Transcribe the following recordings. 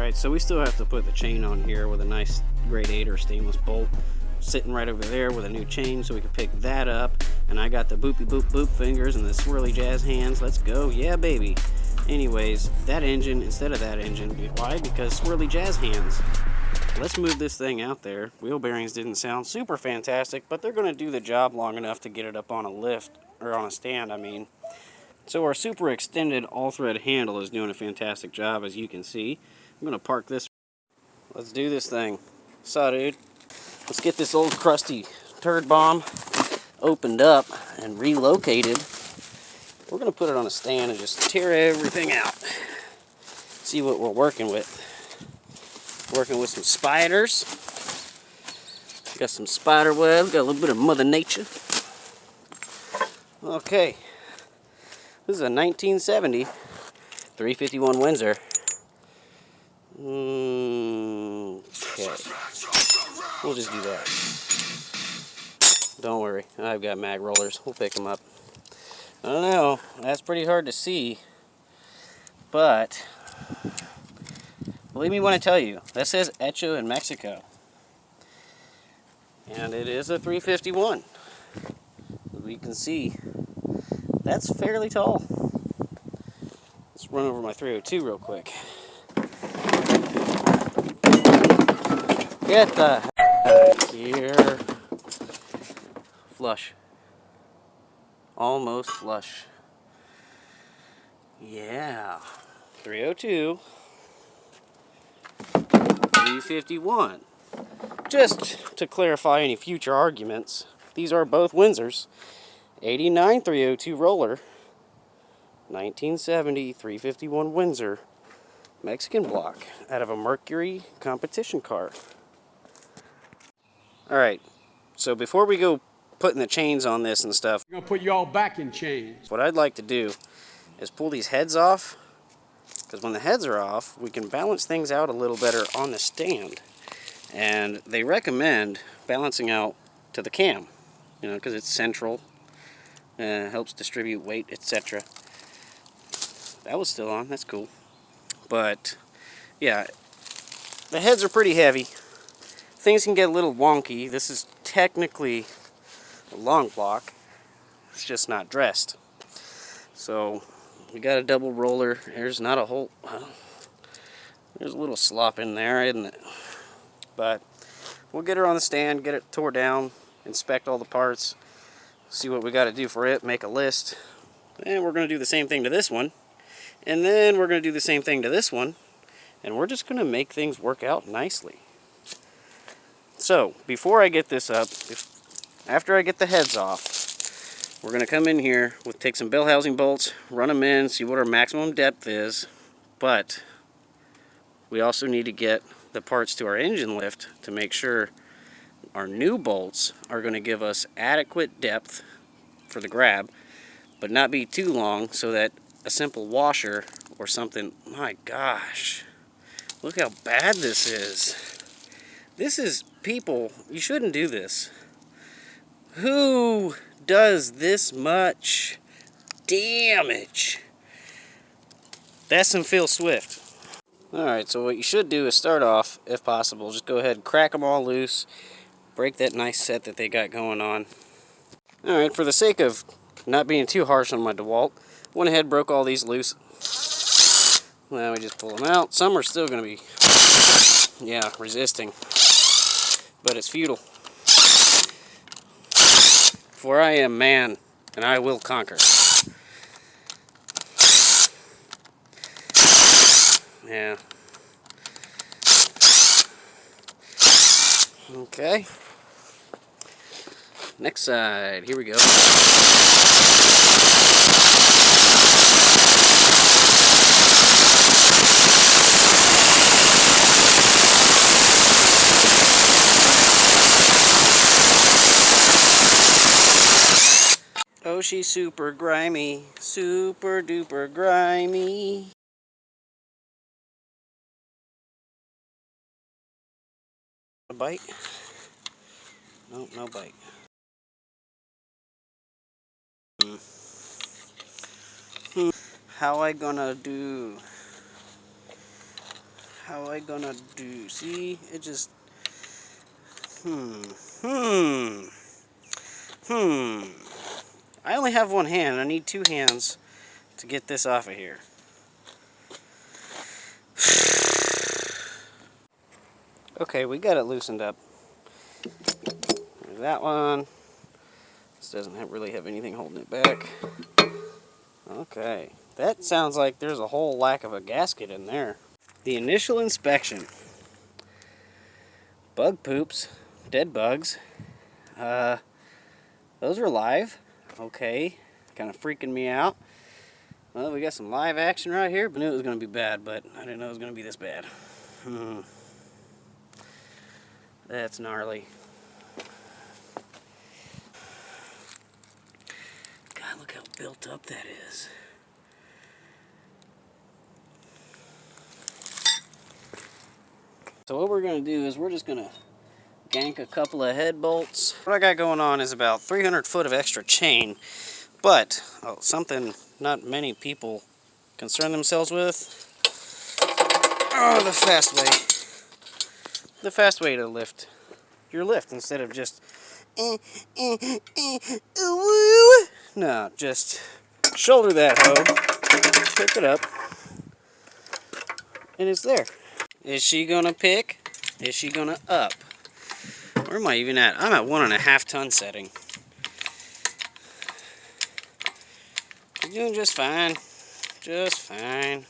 Alright, so we still have to put the chain on here with a nice grade 8 or stainless bolt sitting right over there with a new chain so we can pick that up. And I got the boopy boop boop fingers and the swirly jazz hands. Let's go. Yeah, baby. Anyways, that engine instead of that engine. Why? Because swirly jazz hands. Let's move this thing out there. Wheel bearings didn't sound super fantastic, but they're going to do the job long enough to get it up on a lift, or on a stand, I mean. So our super extended all-thread handle is doing a fantastic job, as you can see. I'm going to park this. Let's do this thing. So, dude, let's get this old crusty turd bomb opened up and relocated. We're going to put it on a stand and just tear everything out. See what we're working with. Working with some spiders. Got some spider webs. Got a little bit of Mother Nature. Okay. This is a 1970 351 Windsor. Okay. We'll just do that. Don't worry. I've got mag rollers. We'll pick them up. I don't know. That's pretty hard to see. But believe me when I tell you, that says Hecho in Mexico. And it is a 351. As we can see, that's fairly tall. Let's run over my 302 real quick. Get the heck out of here. Flush. Almost flush. Yeah. 302. 351. Just to clarify any future arguments, these are both Windsors. 89 302 roller. 1970 351 Windsor. Mexican block out of a Mercury competition car. Alright, so before we go putting the chains on this and stuff, I'm gonna put you all back in chains. what I'd like to do is pull these heads off, because when the heads are off, we can balance things out a little better on the stand. And they recommend balancing out to the cam, you know, because it's central, helps distribute weight, etc. That was still on, that's cool. But yeah, the heads are pretty heavy. Things can get a little wonky. This is technically a long block. It's just not dressed. So we got a double roller. There's not a whole... there's a little slop in there, isn't it? But we'll get her on the stand, get it tore down, inspect all the parts, see what we got to do for it, make a list. And we're going to do the same thing to this one. And then we're going to do the same thing to this one. And we're just going to make things work out nicely. So, before I get this up, after I get the heads off, we're going to come in here, take some bell housing bolts, run them in, see what our maximum depth is. But we also need to get the parts to our engine lift to make sure our new bolts are going to give us adequate depth for the grab, but not be too long so that a simple washer or something... My gosh, look how bad this is. This is... People, you shouldn't do this. Who does this much damage? That's some Phil Swift. Alright, so what you should do is start off, if possible, just go ahead and crack them all loose. Break that nice set that they got going on. Alright, for the sake of not being too harsh on my DeWalt, went ahead and broke all these loose. Now we just pull them out. Some are still going to be, yeah, resisting. But it's futile. For I am man, and I will conquer. Yeah. Okay. Next side. Here we go. Oh, she's super grimy, super duper grimy. A bite? Nope, no bite. How I gonna do? how I gonna do? See, it just, I only have one hand. I need two hands to get this off of here. Okay, we got it loosened up. There's that one. This doesn't really have anything holding it back. Okay, that sounds like there's a whole lack of a gasket in there. The initial inspection. Bug poops, dead bugs. Those are live. Okay, kind of freaking me out. Well, we got some live action right here. I knew it was going to be bad, but I didn't know it was going to be this bad. That's gnarly. God, look how built up that is. So what we're going to do is we're just going to gank a couple of head bolts. What I got going on is about 300 foot of extra chain, but something not many people concern themselves with. Oh, the fast way. The fast way to lift your lift instead of just no, just shoulder that hoe, pick it up, and it's there. Is she gonna pick? Is she gonna up? Where am I even at? I'm at 1.5 ton setting. You're doing just fine. Just fine.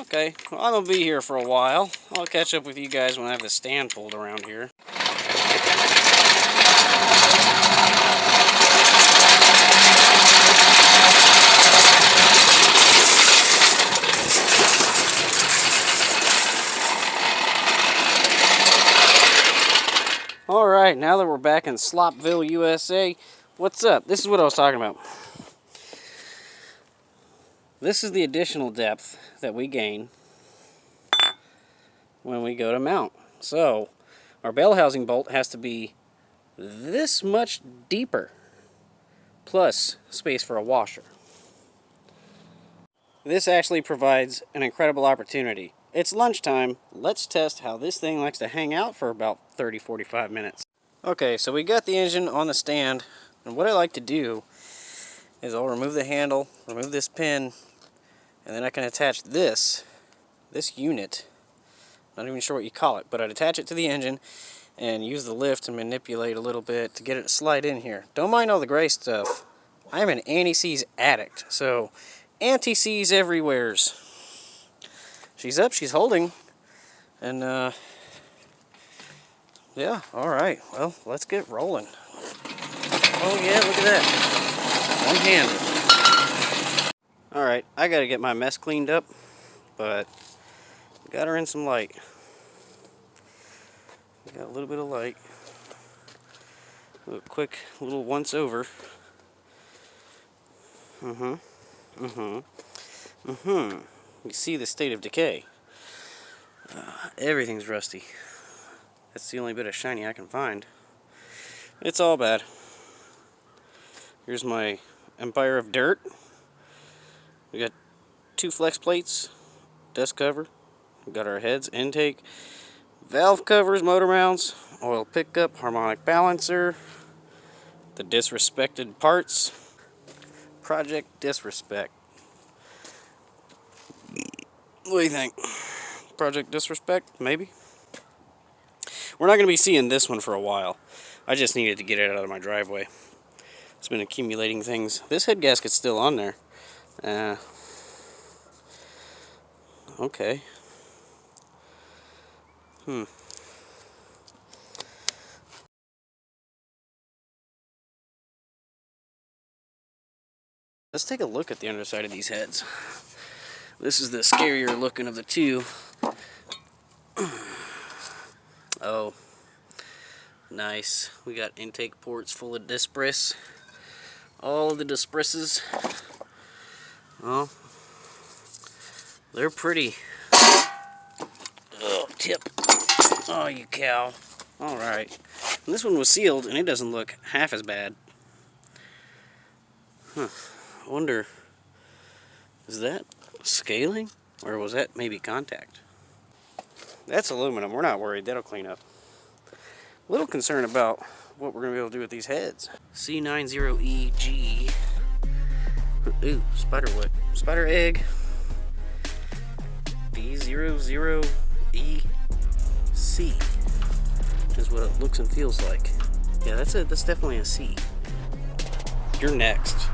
Okay, well, I'm gonna be here for a while. I'll catch up with you guys when I have the stand pulled around here. Alright, now that we're back in Slopville, USA, what's up? This is what I was talking about. This is the additional depth that we gain when we go to mount. So, our bell housing bolt has to be this much deeper, plus space for a washer. This actually provides an incredible opportunity. It's lunchtime. Let's test how this thing likes to hang out for about 30-45 minutes. Okay, so we got the engine on the stand, and what I like to do is I'll remove the handle, remove this pin, and then I can attach this unit, not even sure what you call it, but I'd attach it to the engine and use the lift to manipulate a little bit to get it to slide in here. Don't mind all the gray stuff. I'm an anti-seize addict, so anti-seize everywheres. She's up, she's holding, and yeah, alright, well, let's get rolling. Oh yeah, look at that. One-handed. Alright, I gotta get my mess cleaned up, but got her in some light. Got a little bit of light. A quick little once over. You see the state of decay. Everything's rusty. That's the only bit of shiny I can find. It's all bad. Here's my Empire of Dirt. We got 2 flex plates, dust cover. We got our heads, intake, valve covers, motor mounts, oil pickup, harmonic balancer, the disrespected parts, Project Disrespect. What do you think? Project Disrespect? Maybe? We're not going to be seeing this one for a while. I just needed to get it out of my driveway. It's been accumulating things. This head gasket's still on there. Okay. Let's take a look at the underside of these heads. This is the scarier looking of the two. Oh, nice. We got intake ports full of dispress. All of the dispresses. Oh, they're pretty. Oh, tip. Oh, you cow. Alright. This one was sealed, and it doesn't look half as bad. Huh. I wonder, is that Scaling? Or was that maybe contact? That's aluminum. We're not worried. That'll clean up. A little concerned about what we're going to be able to do with these heads. C90EG. Ooh, spider what? Spider egg. B00EC is what it looks and feels like. Yeah, that's definitely a C. You're next.